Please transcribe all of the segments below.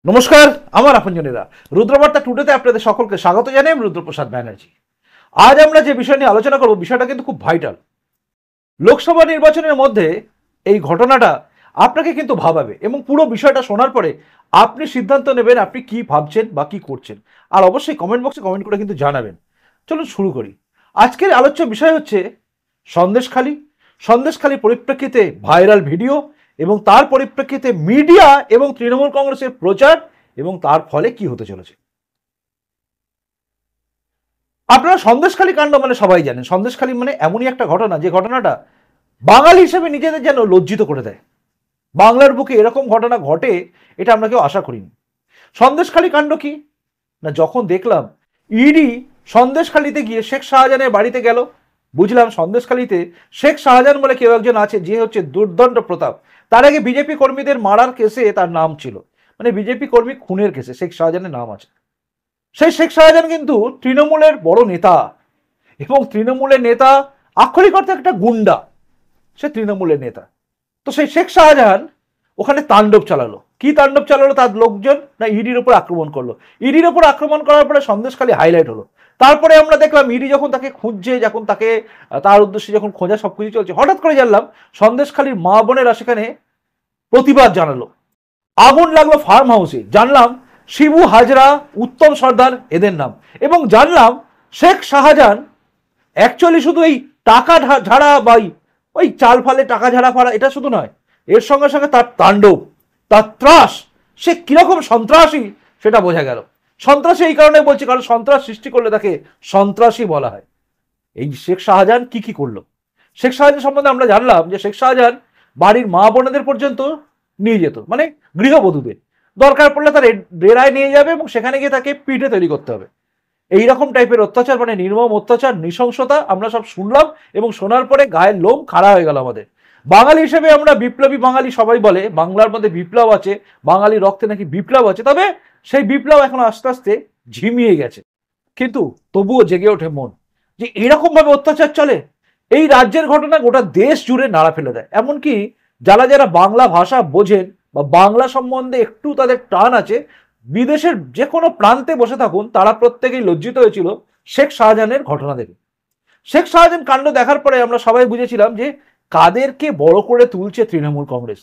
নমস্কার, আমার আপনজনেরা রুদ্রবার্তা টুডেতে আপনাদের সকলকে স্বাগত জানাই। আমি রুদ্রপ্রসাদ ব্যানার্জি। আজ আমরা যে বিষয় নিয়ে আলোচনা করব, বিষয়টা কিন্তু খুব ভাইটাল। লোকসভা নির্বাচনের মধ্যে এই ঘটনাটা আপনাকে কিন্তু ভাবাবে এবং পুরো বিষয়টা শোনার পরে আপনি সিদ্ধান্ত নেবেন আপনি কি ভাবছেন বা কি করছেন। আর অবশ্যই কমেন্ট বক্সে কমেন্ট করে কিন্তু জানাবেন। চলুন শুরু করি। আজকের আলোচ্য বিষয় হচ্ছে সন্দেশখালী। সন্দেশখালী পরিপ্রেক্ষিতে ভাইরাল ভিডিও এবং তার পরিপ্রেক্ষিতে মিডিয়া এবং তৃণমূল কংগ্রেসের প্রচার এবং তার ফলে কি হতে চলেছে। আপনারা সন্দেশখালী কাণ্ড মানে সবাই জানেন। সন্দেশখালী মানে এমনই একটা ঘটনা, যে ঘটনাটা বাঙালি হিসেবে নিজেদের যেন লজ্জিত করে দেয়। বাংলার বুকে এরকম ঘটনা ঘটে এটা আমরা কেউ আশা করিনি। সন্দেশখালী কাণ্ড কি না, যখন দেখলাম ইডি সন্দেশখালীতে গিয়ে শেখ শাহজাহানের বাড়িতে গেল, বুঝলাম সন্দেশখালীতে শেখ শাহজাহান বলে কেউ একজন আছে যে হচ্ছে দুর্দণ্ড প্রতাপ। তার আগে বিজেপি কর্মীদের মারার কেসে তার নাম ছিল, মানে বিজেপি কর্মী খুনের কেসে শেখ শাহজাহানের নাম আছে। সেই শেখ শাহজাহান কিন্তু তৃণমূলের বড় নেতা, এবং তৃণমূলের নেতা আক্ষরিক অর্থে একটা গুন্ডা। সে তৃণমূলের নেতা। তো সেই শেখ শাহজাহান ওখানে তাণ্ডব চালালো। কি তাণ্ডব চালালো তার লোকজন? না, ইডির উপর আক্রমণ করলো। ইডির উপর আক্রমণ করার পরে সন্দেশখালী হাইলাইট হলো। তারপরে আমরা দেখলাম ইডি যখন তাকে খুঁজছে, যখন তাকে তার উদ্দেশ্যে যখন খোঁজা সবকিছু চলছে, হঠাৎ করে জানলাম সন্দেশখালীর মা বোনেরা সেখানে প্রতিবাদ জানালো। আগুন লাগলো ফার্ম হাউসে। জানলাম শিবু হাজরা, উত্তম সর্দার এদের নাম, এবং জানলাম শেখ শাহজাহান অ্যাকচুয়ালি শুধু এই টাকা ঝাড়া বা ওই চাল ফালে টাকা ঝাড়া ফাড়া এটা শুধু নয়, এর সঙ্গে সঙ্গে তার তাণ্ডব, তার ত্রাস, সে কিরকম সন্ত্রাসী সেটা বোঝা গেল। সন্ত্রাসী এই কারণে বলছি কারণ সন্ত্রাস সৃষ্টি করলে তাকে সন্ত্রাসী বলা হয়। এই শেখ শাহজাহান কি কি করলো? শেখ শাহজাহান সম্বন্ধে আমরা জানলাম যে শেখ শাহজাহান বাড়ির মা বোনেদের পর্যন্ত নিয়ে যেত, মানে গৃহবধূদের দরকার পড়লে তার ডেরায় নিয়ে যাবে এবং সেখানে গিয়ে তাকে পিঠে তৈরি করতে হবে। এইরকম টাইপের অত্যাচার, মানে নির্মম অত্যাচার, নৃশংসতা আমরা সব শুনলাম এবং শোনার পরে গায়ের লোম খাড়া হয়ে গেল আমাদের। বাঙালি হিসেবে আমরা বিপ্লবী বাঙালি, সবাই বলে বাংলার মধ্যে বিপ্লব আছে, বাঙালি রক্তে নাকি বিপ্লব আছে, তবে সেই বিপ্লব এখন আস্তে আস্তে ঝিমিয়ে গেছে। কিন্তু তবুও জেগে ওঠে মন যে এরকম ভাবে অত্যাচার চলে। এই রাজ্যের ঘটনা গোটা দেশ জুড়ে নাড়া ফেলে দেয়। এমনকি যারা যারা বাংলা ভাষা বোঝেন বা বাংলা সম্বন্ধে একটু তাদের টান আছে, বিদেশের যে কোনো প্রান্তে বসে থাকুন, তারা প্রত্যেকেই লজ্জিত হয়েছিল শেখ শাহজাহানের ঘটনা দেখে। শেখ শাহজাহান কাণ্ড দেখার পরে আমরা সবাই বুঝেছিলাম যে কাদেরকে বড় করে তুলছে তৃণমূল কংগ্রেস।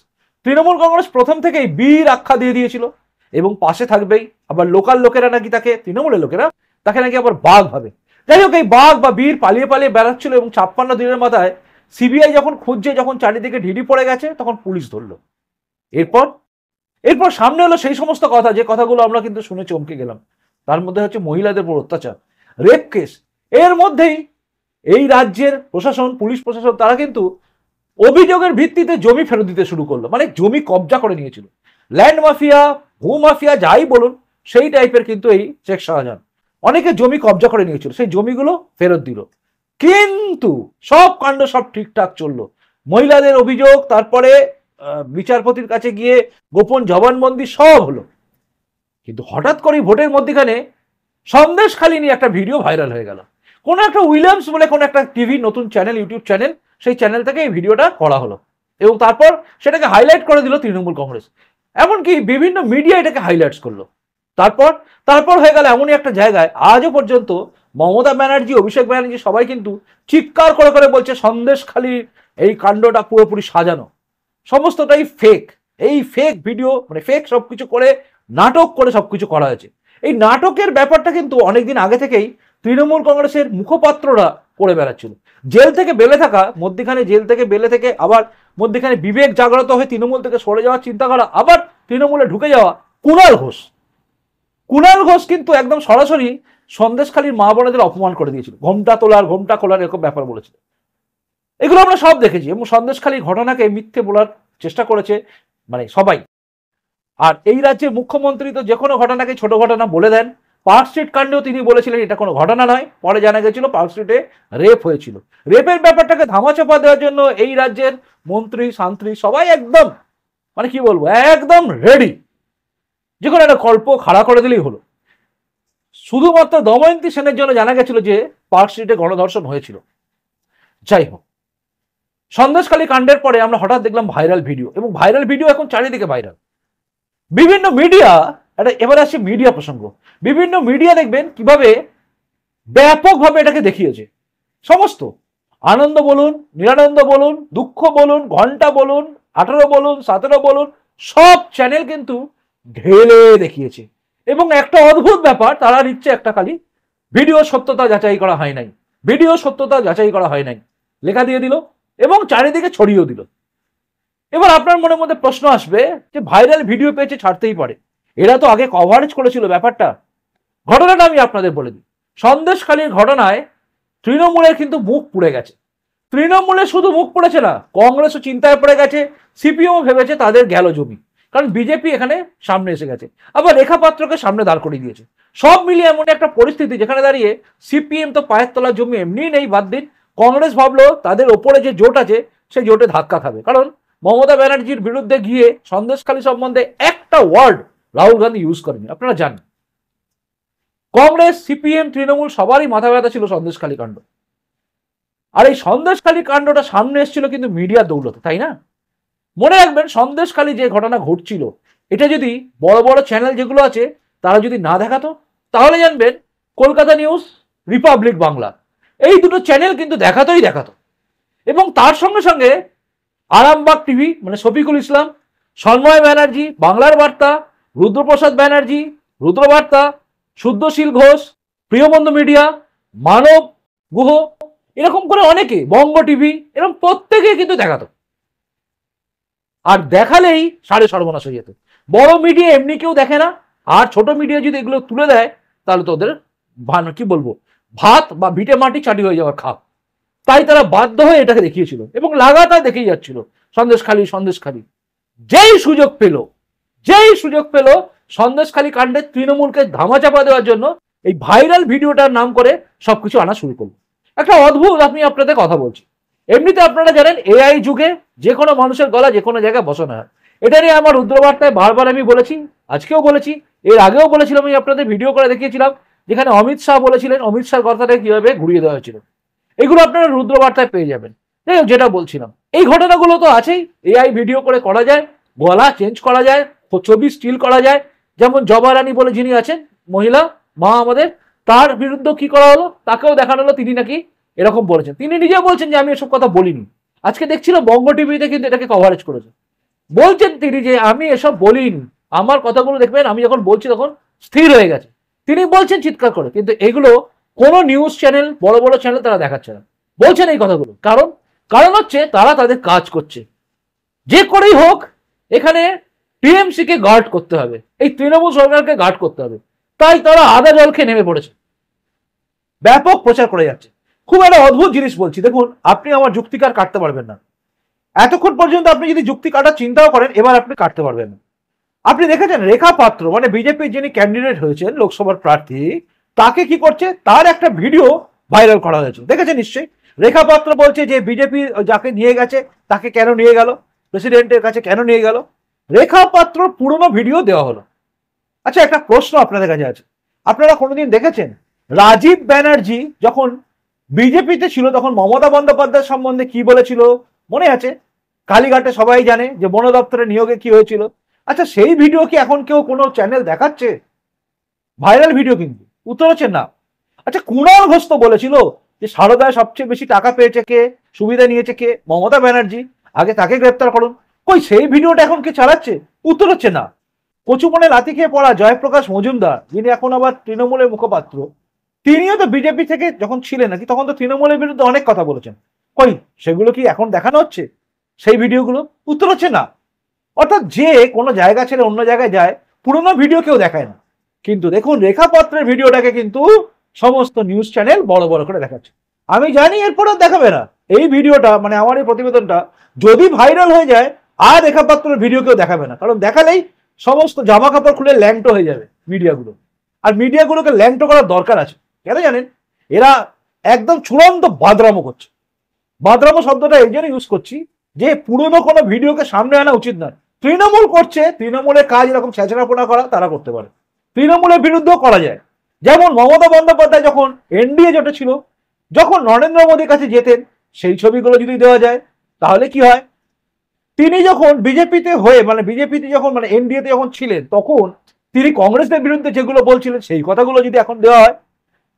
তৃণমূল কংগ্রেস প্রথম থেকেই বীর আখ্যা দিয়ে দিয়েছিল এবং পাশে থাকবেই। আবার লোকাল লোকেরা নাকি তাকে, তৃণমূলের লোকেরা তাকে নাকি আবার বাঘ ভাবে। যাই হোক, এই বাঘ বা বীর পালিয়ে পালিয়ে বেড়াচ্ছিল এবং 56 দিনের মাথায় সিবিআই যখন খুঁজছে, যখন চারিদিকে ঢিঢি পড়ে গেছে, তখন পুলিশ ধরলো। এরপর এরপর সামনে হলো সেই সমস্ত কথা, যে কথাগুলো আমরা কিন্তু শুনে চমকে গেলাম। তার মধ্যে হচ্ছে মহিলাদের উপর অত্যাচার, রেপ কেস। এর মধ্যেই এই রাজ্যের প্রশাসন, পুলিশ প্রশাসন, তারা কিন্তু অভিযোগের ভিত্তিতে জমি ফেরত দিতে শুরু করলো, মানে জমি কবজা করে নিয়েছিল। ল্যান্ড মাফিয়া, ভূ মাফিয়া যাই বলুন, সেই টাইপের কিন্তু এই শেখ শাহজাহান অনেকে জমি কবজা করে নিয়েছিল, সেই জমিগুলো ফেরত দিল। কিন্তু সব কাণ্ড সব ঠিকঠাক চললো। মহিলাদের অভিযোগ, তারপরে বিচারপতির কাছে গিয়ে গোপন জবানবন্দি সব হলো। কিন্তু হঠাৎ করে ভোটের মধ্যখানে সন্দেশখালী নিয়ে একটা ভিডিও ভাইরাল হয়ে গেল। কোন একটা উইলিয়ামস বলে কোন একটা টিভি নতুন চ্যানেল, ইউটিউব চ্যানেল, সেই চ্যানেল থেকে এই ভিডিওটা করা হলো এবং তারপর সেটাকে হাইলাইট করে দিল তৃণমূল কংগ্রেস। এমনকি বিভিন্ন মিডিয়া এটাকে হাইলাইটস করলো। তারপর তারপর হয়ে গেল এমনই একটা জায়গায় আজও পর্যন্ত মমতা ব্যানার্জি, অভিষেক ব্যানার্জি সবাই কিন্তু চিৎকার করে করে বলছে সন্দেশখালীর এই কাণ্ডটা পুরোপুরি সাজানো, সমস্তটাই ফেক। এই ফেক ভিডিও, মানে ফেক সবকিছু করে, নাটক করে সবকিছু করা হয়েছে। এই নাটকের ব্যাপারটা কিন্তু অনেকদিন আগে থেকেই তৃণমূল কংগ্রেসের মুখপাত্ররা করে বেড়াচ্ছিল। জেল থেকে বেলে থাকা, মধ্যখানে জেল থেকে বেলে থেকে আবার মধ্যখানে বিবেক জাগ্রত হয়ে তৃণমূল থেকে সরে যাওয়ার চিন্তা করা, আবার তৃণমূলে ঢুকে যাওয়া কুণাল ঘোষ। কুণাল ঘোষ কিন্তু একদম সরাসরি সন্দেশখালীর মা বোনেদের অপমান করে দিয়েছিল, ঘোমটা তোলার, ঘোমটা খোলার এরকম ব্যাপার বলেছিল। এগুলো আমরা সব দেখেছি এবং সন্দেশখালীর ঘটনাকে মিথ্যে বলার চেষ্টা করেছে মানে সবাই। আর এই রাজ্যের মুখ্যমন্ত্রী তো যে কোনো ঘটনাকে ছোট ঘটনা বলে দেন। পার্ক স্ট্রিট কাণ্ডেও তিনি বলেছিলেন এটা কোনো ঘটনা নয়, পরে জানা গেছিল পার্ক স্ট্রিটে রেপ হয়েছিল। রেপের ব্যাপারটাকে ধামাচাপা দেওয়ার জন্য এই রাজ্যের মন্ত্রী শান্ত্রী সবাই একদম, মানে কি বলবো, একদম রেডি, যে কোনো একটা গল্প খাড়া করে দিলেই হলো। শুধুমাত্র দময়ন্তী সেনের জন্য জানা গেছিল যে পার্ক স্ট্রিটে গণধর্ষণ হয়েছিল। যাই হোক, সন্দেশখালী কাণ্ডের পরে আমরা হঠাৎ দেখলাম ভাইরাল ভিডিও, এবং ভাইরাল ভিডিও এখন চারিদিকে ভাইরাল। বিভিন্ন মিডিয়া এবার আসছে মিডিয়া প্রসঙ্গ। বিভিন্ন মিডিয়া দেখবেন কিভাবে ব্যাপকভাবে এটাকে দেখিয়েছে। সমস্ত আনন্দ বলুন, নিরানন্দ বলুন, দুঃখ বলুন, ঘন্টা বলুন, 18 বলুন, 17 বলুন, সব চ্যানেল কিন্তু ঢেলে দেখিয়েছে। এবং একটা অদ্ভুত ব্যাপার, তারা নিচ্ছে একটা খালি ভিডিও সত্যতা যাচাই করা হয় নাই, ভিডিও সত্যতা যাচাই করা হয় নাই লেখা দিয়ে দিল এবং চারিদিকে ছড়িয়েও দিল। এবার আপনার মনের মধ্যে প্রশ্ন আসবে যে ভাইরাল ভিডিও পেয়েছে, ছাড়তেই পারে, এরা তো আগে কভারেজ করেছিল ব্যাপারটা। ঘটনাটা আমি আপনাদের বলে দিই। সন্দেশখালীর ঘটনায় তৃণমূলের কিন্তু মুখ পুড়ে গেছে। তৃণমূলের শুধু মুখ পড়েছে না, কংগ্রেসও চিন্তায় পড়ে গেছে, সিপিএমও ভেবেছে তাদের গেল জমি, কারণ বিজেপি এখানে সামনে এসে গেছে, আবার রেখা পাত্রকে সামনে দাঁড় করিয়ে দিয়েছে। সব মিলিয়ে এমন একটা পরিস্থিতি যেখানে দাঁড়িয়ে সিপিএম তো পায়ের তলার জমি এমনি নেই, বাদ দিন, কংগ্রেস ভাবলো তাদের ওপরে যে জোট আছে সেই জোটে ধাক্কা খাবে, কারণ মমতা ব্যানার্জির বিরুদ্ধে গিয়ে সন্দেশখালী সম্বন্ধে একটা ওয়ার্ড রাহুল গান্ধী ইউজ করেনি। আপনারা জানেন কংগ্রেস, সিপিএম, তৃণমূল সবারই মাথা ব্যথা ছিল সন্দেশখালী কাণ্ড। আর এই সন্দেশখালী কাণ্ডটা সামনে এসেছিল কিন্তু মিডিয়ার দৌলতে, তাই না? মনে রাখবেন সন্দেশখালী যে ঘটনা ঘটছিল, এটা যদি বড় বড় চ্যানেল যেগুলো আছে তারা যদি না দেখাতো, তাহলে জানবেন কলকাতা নিউজ, রিপাবলিক বাংলা, এই দুটো চ্যানেল কিন্তু দেখাতোই দেখাতো। এবং তার সঙ্গে সঙ্গে আরামবাগ টিভি মানে শফিকুল ইসলাম, সন্ময় ব্যানার্জি, বাংলার বার্তা, রুদ্রপ্রসাদ ব্যানার্জি, রুদ্রবার্তা, শুদ্ধশীল ঘোষ, প্রিয়বন্ধু মিডিয়া, মানব গুহ, এরকম করে অনেকে, বঙ্গ টিভি, এরকম প্রত্যেকে কিন্তু দেখাতো। আর দেখালেই সাড়ে সর্বনাশ হয়ে যেত। বড় মিডিয়া এমনি কেউ দেখে না, আর ছোট মিডিয়া যদি এগুলো তুলে দেয় তাহলে তো ওদের কি বলবো, ভাত বা ভিটে মাটি চাটি হয়ে যাওয়ার খাপ। তাই তারা বাধ্য হয়ে এটাকে দেখিয়েছিল এবং লাগাতার দেখেই যাচ্ছিল সন্দেশখালী সন্দেশখালী। যেই সুযোগ পেল সন্দেশখালী কাণ্ডে তৃণমূলকে ধামাচাপা দেওয়ার জন্য এই ভাইরাল ভিডিওটার নাম করে সবকিছু আনা শুরু করলো। একটা অদ্ভুত, আমি আপনাদের কথা বলছি, এমনিতে আপনারা জানেন এআই যুগে যে কোনো মানুষের গলা যে কোনো জায়গায় বসানো হয়। এটা নিয়ে আমার রুদ্রবার্তায় বারবার আমি বলেছি, আজকেও বলেছি, এর আগেও বলেছিলাম, আমি আপনাদের ভিডিও করে দেখিয়েছিলাম যেখানে অমিত শাহ বলেছিলেন অমিত শাহর কথাটা কিভাবে ঘুরিয়ে দেওয়া হয়েছিল। এগুলো আপনারা রুদ্রবার্তায় পেয়ে যাবেন। যেটা বলছিলাম, এই ঘটনাগুলো তো আছেই, এআই ভিডিও করে করা যায়, গলা চেঞ্জ করা যায়, ছবি স্টিল করা যায়। যেমন জবা রানী বলে যিনি আছেন মহিলা মা আমাদের, তার বিরুদ্ধে কি করা হলো, তাকেও দেখানো হলো তিনি নাকি এরকম বলেছেন। তিনি নিজে বলছেন যে আমি এসব কথা বলিনি। আজকে দেখছিল বঙ্গ টিভিতে কিন্তু এটাকে কভারেজ করেছে, বলছেন তিনি যে আমি এসব বলিনি, আমার কথাগুলো দেখবেন আমি যখন বলছি তখন স্থির হয়ে গেছে, তিনি বলছেন চিৎকার করে। কিন্তু এগুলো কোনো নিউজ চ্যানেল, বড় বড় চ্যানেল তারা দেখাচ্ছে না, বলছেন এই কথাগুলো। কারণ হচ্ছে তারা তাদের কাজ করছে, যে করেই হোক এখানে টিএমসি কে গার্ড করতে হবে, এই তৃণমূল সরকারকে গার্ড করতে হবে, তাই তারা আদা জল খেয়ে নেমে পড়েছে, ব্যাপক প্রচার করে যাচ্ছে। খুব একটা অদ্ভুত জিনিস বলছি, দেখুন আপনি আমার যুক্তিকার কাটতে পারবেন না, এতক্ষণ পর্যন্ত আপনি যদি যুক্তি কাটার চিন্তাও করেন এবার আপনি কাটতে পারবেন না। আপনি দেখেছেন রেখা পাত্র মানে বিজেপির যিনি ক্যান্ডিডেট হয়েছেন লোকসভার প্রার্থী, তাকে কি করছে, তার একটা ভিডিও ভাইরাল করা হয়েছে, দেখেছেন নিশ্চয়ই। রেখা পাত্র বলছে যে বিজেপি যাকে নিয়ে গেছে তাকে কেন নিয়ে গেল, প্রেসিডেন্টের কাছে কেন নিয়ে গেল, রেখা পাত্র পুরনো ভিডিও দেওয়া হলো। আচ্ছা একটা প্রশ্ন আপনাদের কাছে আছে, আপনারা কোনোদিন দেখেছেন রাজীব ব্যানার্জি যখন বিজেপিতে ছিল তখন মমতা বন্দ্যোপাধ্যায় সম্বন্ধে কি বলেছিল মনে আছে? কালীঘাটে সবাই জানে যে বন দপ্তরের নিয়োগে কি হয়েছিল। আচ্ছা সেই ভিডিও কি এখন কেউ কোনো চ্যানেল দেখাচ্ছে? ভাইরাল ভিডিও কিন্তু, উত্তর হচ্ছে না। আচ্ছা কুণাল ঘোষ তো বলেছিল যে সারদায় সবচেয়ে বেশি টাকা পেয়েছে কে, সুবিধা নিয়েছে কে, মমতা ব্যানার্জি, আগে তাকে গ্রেপ্তার করুন। কই সেই ভিডিওটা এখন কি চালাচ্ছে? উত্তর হচ্ছে না। কচুমনে লাথি খেয়ে পড়া জয়প্রকাশ মজুমদার, যিনি এখন আবার তৃণমূলের মুখপাত্র, তিনিও তো বিজেপি থেকে যখন ছিলেন নাকি তখন তো তৃণমূলের বিরুদ্ধে অনেক কথা বলেছেন। কই সেগুলো কি এখন দেখানো হচ্ছে সেই ভিডিওগুলো? উত্তর হচ্ছে না। অর্থাৎ যে কোনো জায়গা ছেড়ে অন্য জায়গায় যায়, পুরোনো ভিডিও কেউ দেখায় না। কিন্তু দেখুন রেখাপত্রের ভিডিওটাকে কিন্তু সমস্ত নিউজ চ্যানেল বড় বড় করে দেখাচ্ছে। আমি জানি এরপরেও দেখাবে না এই ভিডিওটা, মানে আমার এই প্রতিবেদনটা যদি ভাইরাল হয়ে যায় আর রেখাপত্রের ভিডিও কেউ দেখাবে না, কারণ দেখালেই সমস্ত জামা কাপড় খুলে ল্যাংটো হয়ে যাবে মিডিয়াগুলো। আর মিডিয়াগুলোকে ল্যাংটো করার দরকার আছে, কেন জানেন? এরা একদম চূড়ান্ত বাদরামো করছে। বাদরামো শব্দটা এই জন্য ইউজ করছি যে পুরনো কোনো ভিডিওকে সামনে আনা উচিত নয়। তৃণমূল করছে, তৃণমূলের কাজ এরকম ছেঁচড়াপোনা করা, তারা করতে পারে, তৃণমূলের বিরুদ্ধেও করা যায়। যেমন মমতা বন্দ্যোপাধ্যায় যখন এনডিএ জোটে ছিল, যখন নরেন্দ্র মোদীর কাছে যেতেন, সেই ছবিগুলো যদি দেওয়া যায় তাহলে কি হয়, তিনি যখন বিজেপিতে হয়ে মানে বিজেপিতে যখন মানে এনডিএতে যখন ছিলেন তখন তিনি কংগ্রেসের বিরুদ্ধে যেগুলো বলছিলেন সেই কথাগুলো যদি এখন দেওয়া হয়,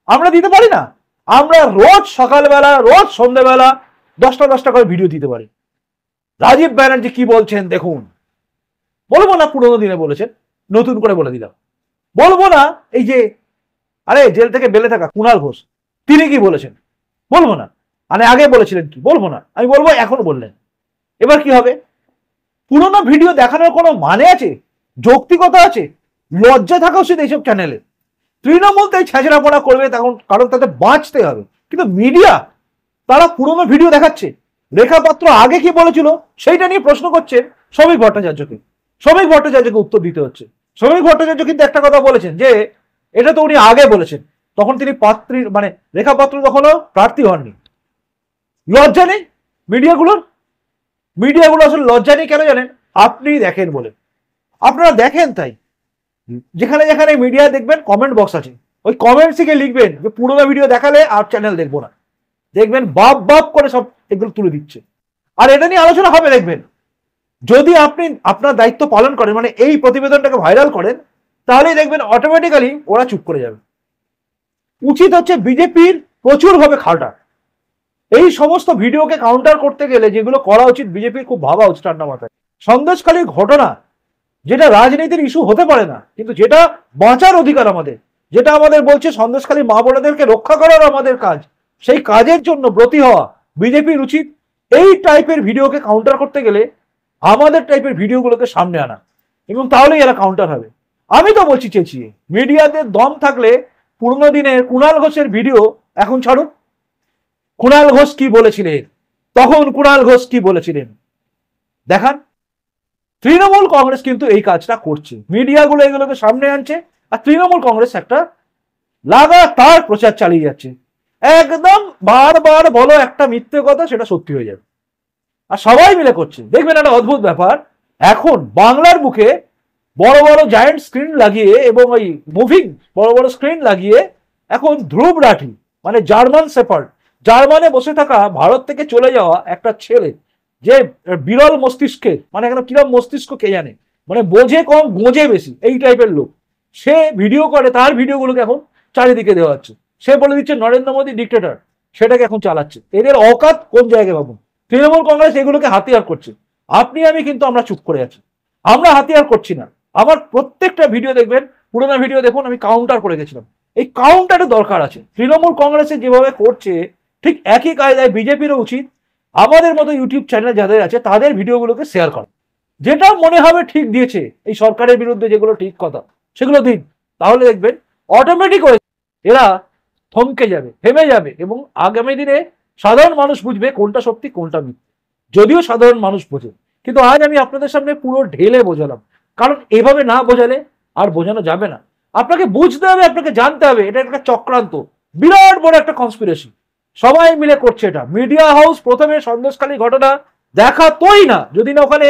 আমরা দিতে পারি না? আমরা রোজ সকালবেলা রোজ সন্ধ্যেবেলা 10টা করে ভিডিও দিতে পারি। রাজীব ব্যানার্জি কি বলছেন দেখুন। বলবো না পুরোনো দিনে বলেছেন, নতুন করে বলে দিলাম। বলবো না এই যে আরে জেল থেকে বেলে থাকা কুণাল ঘোষ তিনি কি বলেছেন, বলবো না। মানে আগে বলেছিলেন কি, বলবো না। আমি বলবো এখন বললেন। এবার কি হবে? পুরোনো ভিডিও দেখানোর কোনো মানে আছে, যৌক্তিকতা আছে? লজ্জা থাকা উচিত এইসব চ্যানেলে। তৃণমূল তাই ছেঁচড়া পড়া করবে তখন, কারণ তাদের বাঁচতে হবে। কিন্তু মিডিয়া তারা পুরোনো ভিডিও দেখাচ্ছে। রেখা পাত্র আগে কি বলেছিল সেইটা নিয়ে প্রশ্ন করছে শ্রমিক ভট্টাচার্যকে। শ্রমিক ভট্টাচার্যকে উত্তর দিতে হচ্ছে। শ্রমিক ভট্টাচার্য কিন্তু একটা কথা বলেছেন যে এটা তো উনি আগে বলেছেন, তখন তিনি পাত্রী মানে রেখা পাত্র তখনও প্রার্থী হননি। লজ্জা নেই মিডিয়াগুলোর? মিডিয়াগুলো আসলে লজ্জা নেই কেন জানেন? আপনি দেখেন বলে। আপনারা দেখেন তাই। যেখানে যেখানে মিডিয়া দেখবেন কমেন্ট বক্স আছে, ওই কমেন্ট থেকে লিখবেন যে পুরোনো ভিডিও দেখালে আর চ্যানেল দেখবো না। দেখবেন বাপ বাপ করে সব এগুলো তুলে দিচ্ছে। আর এটা নিয়ে আলোচনা হবে দেখবেন। যদি আপনি আপনার দায়িত্ব পালন করেন, মানে এই প্রতিবেদনটাকে ভাইরাল করেন, তাহলেই দেখবেন অটোমেটিক্যালি ওরা চুপ করে যাবে। উচিত হচ্ছে বিজেপির প্রচুর ভাবে খাটা। এই সমস্ত ভিডিওকে কাউন্টার করতে গেলে যেগুলো করা উচিত বিজেপির খুব ভাবা উচিত ঠান্ডা মাথায়। সন্দেশখালীর ঘটনা যেটা রাজনীতির ইস্যু হতে পারে না, কিন্তু যেটা বাঁচার অধিকার আমাদের, যেটা আমাদের বলছে সন্দেশখালী মা বোনেদেরকে রক্ষা করার আমাদের কাজ, সেই কাজের জন্য ব্রতী হওয়া বিজেপির উচিত। এই টাইপের ভিডিওকে কাউন্টার করতে গেলে আমাদের টাইপের ভিডিওগুলোকে সামনে আনা, এবং তাহলেই এরা কাউন্টার হবে। আমি তো বলছি চেঁচিয়ে, মিডিয়াদের দম থাকলে পুরোনো দিনের কুণাল ঘোষের ভিডিও এখন ছাড়ুন। কুণাল ঘোষ কি বলেছিলেন তখন, কুণাল ঘোষ কি বলেছিলেন দেখান। তৃণমূল কংগ্রেস কিন্তু এই কাজটা করছে, মিডিয়াগুলো এগুলোকে সামনে আনছে, আর তৃণমূল কংগ্রেস একটা লাগাতার প্রচার চালিয়ে যাচ্ছে। একদম বারবার বলো একটা মিথ্যে কথা, সেটা সত্যি হয়ে যাবে। আর সবাই মিলে করছে। দেখবেন একটা অদ্ভুত ব্যাপার, এখন বাংলার বুকে বড় বড় জায়ান্ট স্ক্রিন লাগিয়ে এবং ওই মুভিং বড় বড় স্ক্রিন লাগিয়ে এখন ধ্রুব রাঠি মানে জার্মান শেপার্ড, জার্মানে বসে থাকা ভারত থেকে চলে যাওয়া একটা ছেলে, যে বিরল মস্তিষ্কের, মানে এখন কিরম মস্তিষ্ক কে জানে, মানে বোঝে কম গোঁজে বেশি, এই টাইপের লোক। সে ভিডিও করে, তার ভিডিওগুলোকে এখন চারিদিকে দেওয়া হচ্ছে। সে বলে দিচ্ছে নরেন্দ্র মোদী ডিক্টেটর, সেটাকে এখন চালাচ্ছে। এদের অকাত কোন জায়গায় ভাবুন। তৃণমূল কংগ্রেস এগুলোকে হাতিয়ার করছে। আপনি আমি কিন্তু আমরা চুপ করে আছি, আমরা হাতিয়ার করছি না। আমার প্রত্যেকটা ভিডিও দেখবেন, পুরোনো ভিডিও দেখুন, আমি কাউন্টার করে গেছিলাম। এই কাউন্টারের দরকার আছে। তৃণমূল কংগ্রেসে যেভাবে করছে ঠিক একই কায়দায় বিজেপিরও উচিত আমাদের মতো ইউটিউব চ্যানেল যাদের আছে তাদের ভিডিওগুলোকে শেয়ার করা। যেটা মনে হবে ঠিক দিয়েছে এই সরকারের বিরুদ্ধে, যেগুলো ঠিক কথা সেগুলো দিন। তাহলে দেখবেন অটোমেটিক হয়ে এরা থমকে যাবে, থেমে যাবে, এবং আগামী দিনে সাধারণ মানুষ বুঝবে কোনটা সত্যি কোনটা মিথ্যে। যদিও সাধারণ মানুষ বোঝে, কিন্তু আজ আমি আপনাদের সামনে পুরো ঢেলে বোঝালাম, কারণ এভাবে না বোঝালে আর বোঝানো যাবে না। আপনাকে বুঝতে হবে, আপনাকে জানতে হবে এটা একটা চক্রান্ত, বিরাট বড় একটা কনস্পিরেসি। সবাই মিলে করছে এটা। মিডিয়া হাউস প্রথমে সন্দেশখালী ঘটনা দেখাতোই না যদি না ওখানে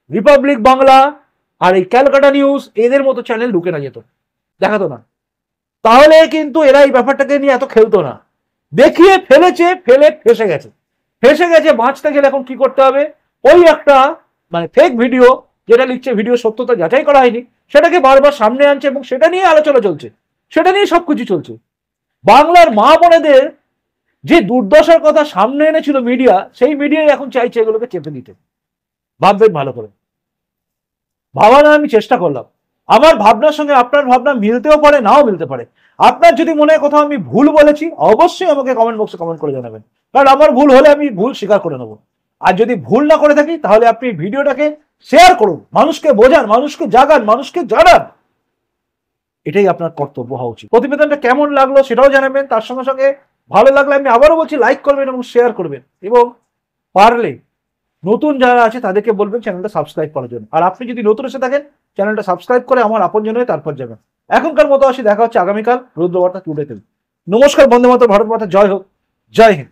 রিপাবলিক বাংলা আর এই ক্যালকাটা নিউজ এদের মতো চ্যানেল ঢুকে না যেত, দেখাতো না। তাহলে কিন্তু এরা এই ব্যাপারটাকে নিয়ে এত খেলতো না। দেখিয়ে ফেলেছে, ফেলে ফেসে গেছে, ফেসে গেছে। বাঁচতে গেলে এখন কি করতে হবে? ওই একটা মানে ফেক ভিডিও যেটা লিখছে, ভিডিও সত্যতা যাচাই করা হয়নি, সেটাকে বারবার সামনে আনছে এবং সেটা নিয়ে আলোচনা চলছে, সেটা নিয়ে সবকিছু চলছে। বাংলার মা বোনেদের যে দুর্দশার কথা সামনে এনেছিল মিডিয়া, সেই মিডিয়াই এখন চাইছে এগুলোকে চেপে দিতে। ভাববেন ভালো করে। ভাবানোর আমি চেষ্টা করলাম। আমার ভাবনার সঙ্গে আপনার ভাবনা মিলতেও পারে, নাও মিলতে পারে। আপনার যদি মনে হয় কোথাও আমি ভুল বলেছি, অবশ্যই আমাকে কমেন্ট বক্সে কমেন্ট করে জানাবেন, কারণ আমার ভুল হলে আমি ভুল স্বীকার করে নেবো। আর যদি ভুল না করে থাকি তাহলে আপনি ভিডিওটাকে শেয়ার করুন, মানুষকে বোঝান, মানুষকে জাগান, মানুষকে জানান। এটাই আপনার কর্তব্য হওয়া উচিত। প্রতিবেদনটা কেমন লাগলো সেটাও জানাবেন। তার সঙ্গে সঙ্গে ভালো লাগলে আমি আবারও বলছি লাইক করবেন এবং শেয়ার করবেন, এবং পারলে নতুন যারা আছে তাদেরকে বলবেন চ্যানেলটা সাবস্ক্রাইব করার জন্য। আর আপনি যদি নতুন এসে থাকেন, চ্যানেলটা সাবস্ক্রাইব করে আমার আপনজন হয়ে তারপর যাবেন। এখনকার মতো আসি, দেখা হচ্ছে আগামীকাল রুদ্রবার্তা টুডেতে। নমস্কার, বন্দে মাতরম, ভারত মাতা জয় হোক, জয় হিন্দ।